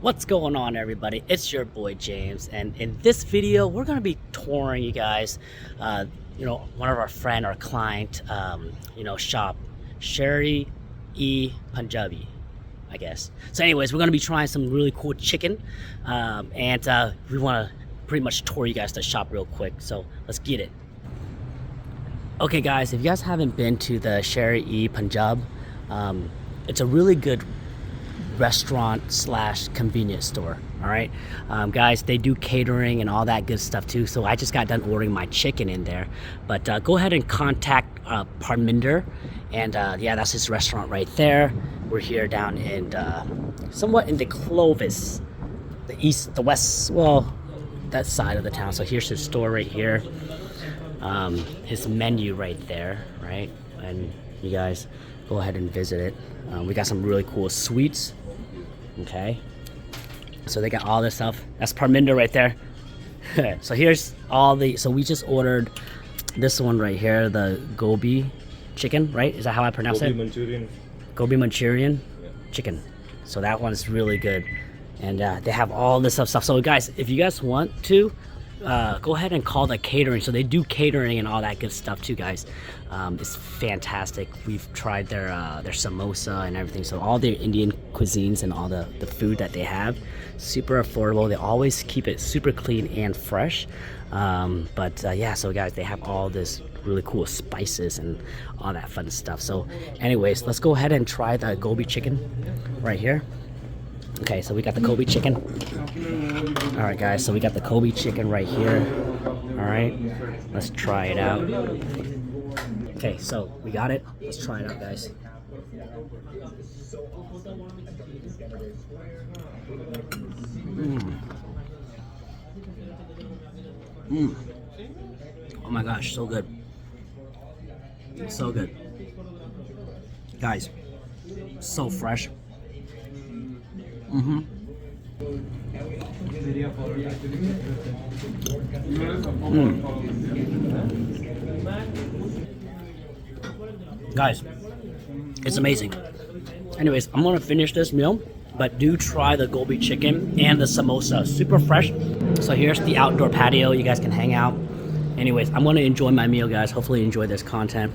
What's going on, everybody? It's your boy James, and in this video we're going to be touring you guys one of our friend or client shop, Sher-E-Punjab, I guess. So anyways, we're going to be trying some really cool chicken, and we want to pretty much tour you guys the shop real quick, so let's get it. Okay guys, if you guys haven't been to the Sher-E-Punjab, it's a really good restaurant slash convenience store. All right, guys, they do catering and all that good stuff too, so I just got done ordering my chicken in there, but go ahead and contact Parminder, and yeah, that's his restaurant right there. We're here down in somewhat in the Clovis, the west, well, that side of the town. So here's his store right here, his menu right there, right? And you guys go ahead and visit it. We got some really cool sweets. Okay, so they got all this stuff. That's Parminder right there. So here's all the, so we just ordered this one right here, the Gobi chicken, right? Is that how I pronounce Gobi it? Manchurian. Gobi Manchurian, Yeah. chicken. So that one's really good, and they have all this stuff. So guys, if you guys want to, go ahead and call the catering. So they do catering and all that good stuff too, guys. It's fantastic. We've tried their samosa and everything. So all their Indian cuisines and all the food that they have, super affordable. They always keep it super clean and fresh. Yeah, so guys, they have all this really cool spices and all that fun stuff. So anyways, let's go ahead and try the Gobi chicken right here. Okay, so we got the Gobi chicken. All right, guys, so we got the Gobi chicken right here. All right, let's try it out. Okay, so we got it. Let's try it out, guys. Oh my gosh, so good. So good. Guys, so fresh. Guys, it's amazing. Anyways, I'm gonna finish this meal, but do try the Gobi chicken and the samosa, super fresh. So here's the outdoor patio, you guys can hang out. Anyways, I'm gonna enjoy my meal, guys. Hopefully you enjoy this content.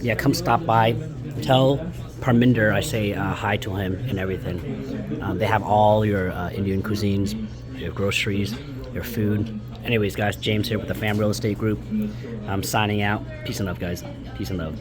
Yeah, come stop by, tell Parminder I say hi to him and everything. They have all your Indian cuisines, your groceries, your food. Anyways, guys, James here with the Fam Real Estate Group. I'm signing out. Peace and love, guys. Peace and love.